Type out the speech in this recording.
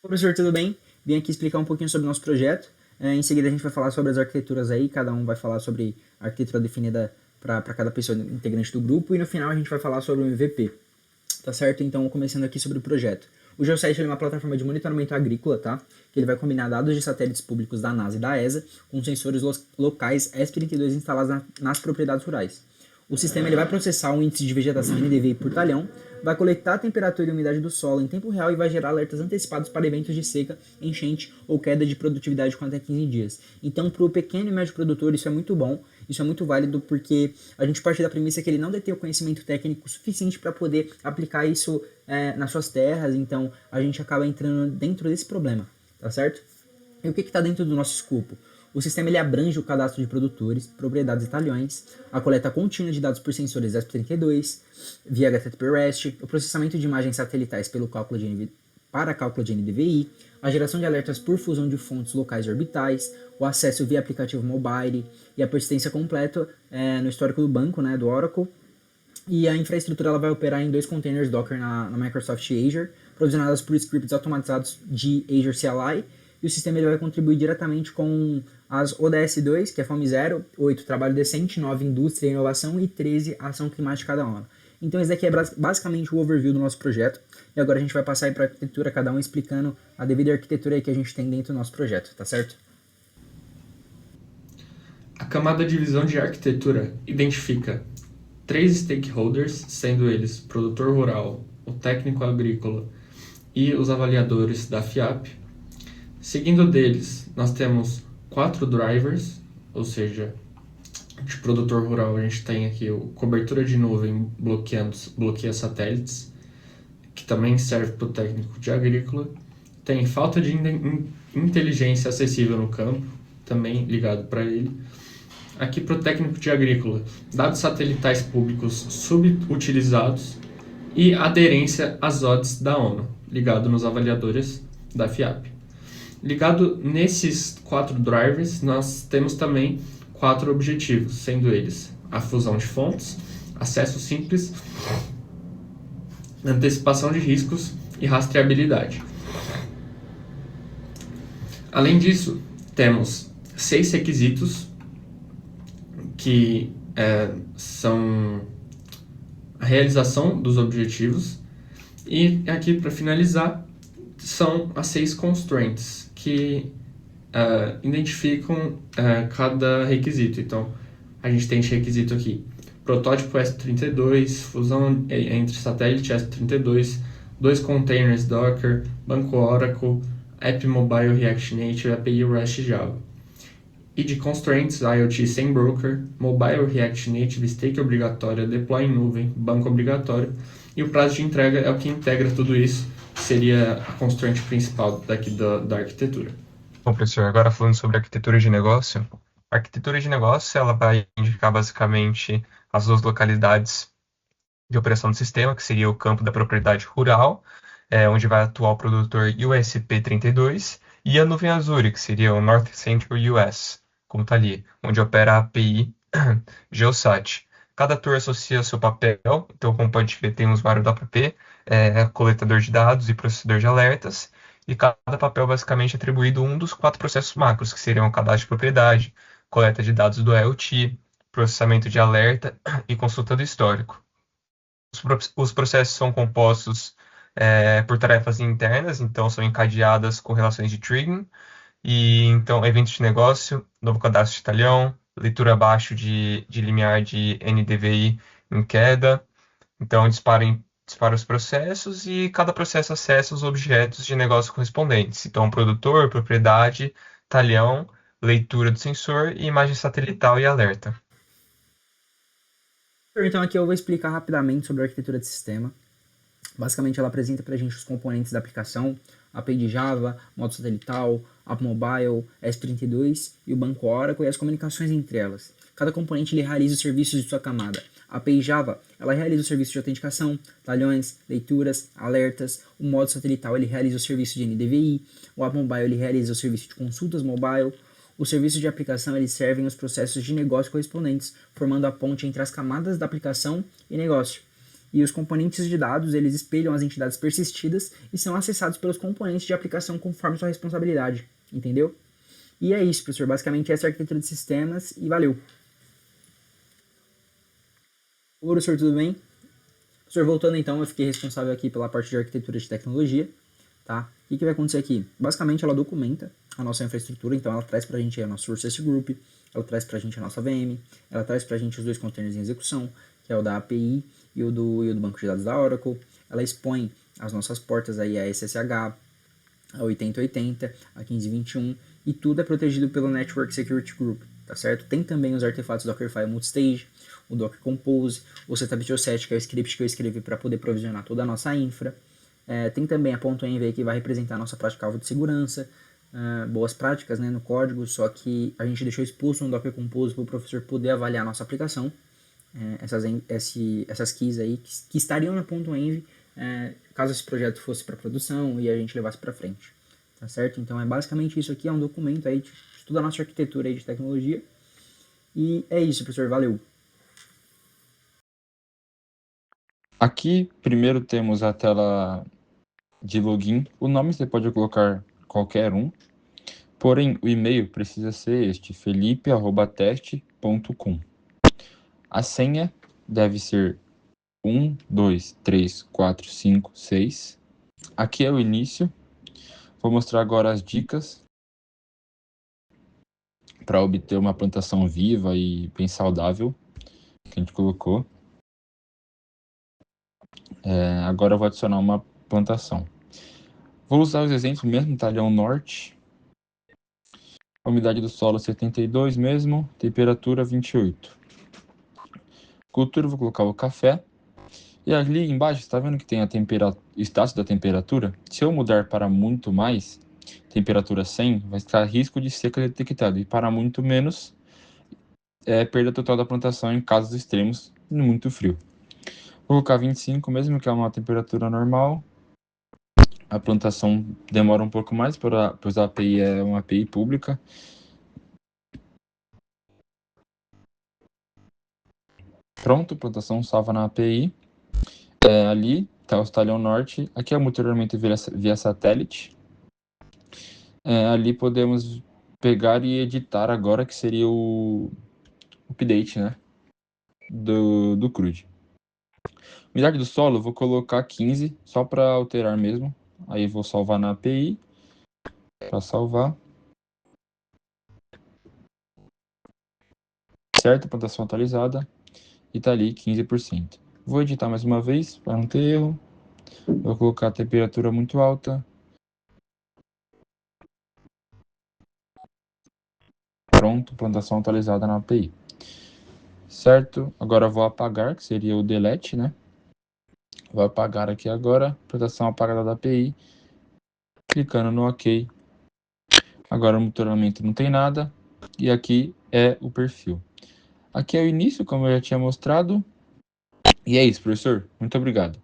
Professor, tudo bem? Vim aqui explicar um pouquinho sobre o nosso projeto. Em seguida a gente vai falar sobre as arquiteturas aí, cada um vai falar sobre a arquitetura definida para cada pessoa integrante do grupo e no final a gente vai falar sobre o MVP. Tá certo? Então, começando aqui sobre o projeto. O GeoSat é uma plataforma de monitoramento agrícola, tá? Que ele vai combinar dados de satélites públicos da NASA e da ESA com sensores locais S32 instalados nas propriedades rurais. O sistema ele vai processar o índice de vegetação NDVI por talhão, vai coletar a temperatura e umidade do solo em tempo real e vai gerar alertas antecipados para eventos de seca, enchente ou queda de produtividade com até 15 dias. Então, para o pequeno e médio produtor, isso é muito bom, isso é muito válido porque a gente parte da premissa que ele não detém o conhecimento técnico suficiente para poder aplicar isso nas suas terras, então a gente acaba entrando dentro desse problema, tá certo? E o que está dentro do nosso escopo? O sistema ele abrange o cadastro de produtores, propriedades e talhões, a coleta contínua de dados por sensores ESP32, via HTTP REST, o processamento de imagens satelitais para cálculo de NDVI, a geração de alertas por fusão de fontes locais e orbitais, o acesso via aplicativo mobile e a persistência completa no histórico do banco, do Oracle. E a infraestrutura ela vai operar em 2 containers Docker na Microsoft Azure, provisionadas por scripts automatizados de Azure CLI, e o sistema ele vai contribuir diretamente com as ODS 2, que é Fome Zero, 8, Trabalho Decente, 9, Indústria e Inovação, e 13, Ação Climática da ONU. Então esse daqui é basicamente o overview do nosso projeto, e agora a gente vai passar aí para a arquitetura, cada um explicando a devida arquitetura aí que a gente tem dentro do nosso projeto, tá certo? A camada de visão de arquitetura identifica 3 stakeholders, sendo eles produtor rural, o técnico agrícola e os avaliadores da FIAP. Seguindo deles, nós temos 4 drivers, ou seja, de produtor rural a gente tem aqui o cobertura de nuvem bloqueia satélites, que também serve para o técnico de agrícola. Tem falta de inteligência acessível no campo, também ligado para ele. Aqui para o técnico de agrícola, dados satelitais públicos subutilizados e aderência às ODS da ONU, ligado nos avaliadores da FIAP. Ligado nesses 4 drivers, nós temos também 4 objetivos, sendo eles a fusão de fontes, acesso simples, antecipação de riscos e rastreabilidade. Além disso, temos 6 requisitos que são a realização dos objetivos, e aqui para finalizar são as 6 constraints que identificam cada requisito. Então a gente tem esse requisito aqui: protótipo S32, fusão entre satélite S32, 2 containers Docker, banco Oracle, App Mobile React Native, API REST Java. E de constraints, IoT sem broker, Mobile React Native, stake obrigatória, deploy em nuvem, banco obrigatório. E o prazo de entrega é o que integra tudo isso, que seria a constraint principal daqui da arquitetura. Bom, professor, agora falando sobre arquitetura de negócio. A arquitetura de negócio ela vai indicar basicamente as 2 localidades de operação do sistema, que seria o campo da propriedade rural, onde vai atuar o produtor USP32, e a nuvem Azure, que seria o North Central US, como está ali, onde opera a API GeoSat. Cada tour associa seu papel, então como pode ver tem um usuário do app, coletador de dados e processador de alertas, e cada papel basicamente é atribuído um dos 4 processos macros, que seriam o cadastro de propriedade, coleta de dados do IoT, processamento de alerta e consulta do histórico. Os processos são compostos por tarefas internas, então são encadeadas com relações de triggering, e então eventos de negócio, novo cadastro de talhão, leitura abaixo de limiar de NDVI em queda, então dispara os processos e cada processo acessa os objetos de negócio correspondentes, então produtor, propriedade, talhão, leitura do sensor e imagem satelital e alerta. Então aqui eu vou explicar rapidamente sobre a arquitetura de sistema. Basicamente ela apresenta para a gente os componentes da aplicação, API de Java, modo satelital, App Mobile, S32 e o banco Oracle e as comunicações entre elas. Cada componente ele realiza os serviços de sua camada. A API Java ela realiza o serviço de autenticação, talhões, leituras, alertas. O modo satelital ele realiza o serviço de NDVI. O App Mobile ele realiza o serviço de consultas mobile. Os serviços de aplicação eles servem os processos de negócio correspondentes, formando a ponte entre as camadas da aplicação e negócio. E os componentes de dados, eles espelham as entidades persistidas e são acessados pelos componentes de aplicação conforme sua responsabilidade, entendeu? E é isso, professor. Basicamente essa é a arquitetura de sistemas e valeu. Oi, professor, tudo bem? Professor, voltando então, eu fiquei responsável aqui pela parte de arquitetura de tecnologia, tá? O que vai acontecer aqui? Basicamente ela documenta a nossa infraestrutura, então ela traz pra gente a nossa Resource Group, ela traz pra gente a nossa VM, ela traz pra gente os dois containers em execução, que é o da API e o do banco de dados da Oracle, ela expõe as nossas portas aí, a SSH, a 8080, a 1521, e tudo é protegido pelo Network Security Group, tá certo? Tem também os artefatos Dockerfile Multistage, o Docker Compose, o Setup.set, que é o script que eu escrevi para poder provisionar toda a nossa infra. Tem também a .env que vai representar a nossa prática-alvo de segurança, boas práticas, né, no código, só que a gente deixou exposto no Docker Compose para o professor poder avaliar a nossa aplicação. Essas keys aí que estariam na .env caso esse projeto fosse para produção e a gente levasse para frente, tá certo? Então é basicamente isso aqui, é um documento aí de toda a nossa arquitetura aí de tecnologia. E é isso, professor, valeu. Aqui, primeiro temos a tela de login. O nome você pode colocar qualquer um, porém o e-mail precisa ser este, felipe@teste.com. A senha deve ser 1, 2, 3, 4, 5, 6. Aqui é o início. Vou mostrar agora as dicas para obter uma plantação viva e bem saudável que a gente colocou. Agora eu vou adicionar uma plantação. Vou usar os exemplos mesmo, talhão norte. Umidade do solo 72 mesmo, temperatura 28. Cultura, vou colocar o café. E ali embaixo, está vendo que tem a status da temperatura? Se eu mudar para muito mais, temperatura 100, vai estar risco de seca detectado. E para muito menos, perda total da plantação em casos extremos, muito frio. Vou colocar 25 mesmo, que é uma temperatura normal. A plantação demora um pouco mais, pois a API é uma API pública. Pronto, plantação salva na API. Ali está o talhão norte. Aqui é o monitoramento via satélite. Ali podemos pegar e editar agora, que seria o update, né, do CRUD. Umidade do solo, vou colocar 15, só para alterar mesmo. Aí vou salvar na API, para salvar. Certo, plantação atualizada. E tá ali 15%. Vou editar mais uma vez, para não ter erro. Vou colocar a temperatura muito alta. Pronto, plantação atualizada na API. Certo, agora vou apagar, que seria o delete, né? Vou apagar aqui agora, plantação apagada da API. Clicando no OK. Agora o monitoramento não tem nada. E aqui é o perfil. Aqui é o início, como eu já tinha mostrado. E é isso, professor. Muito obrigado.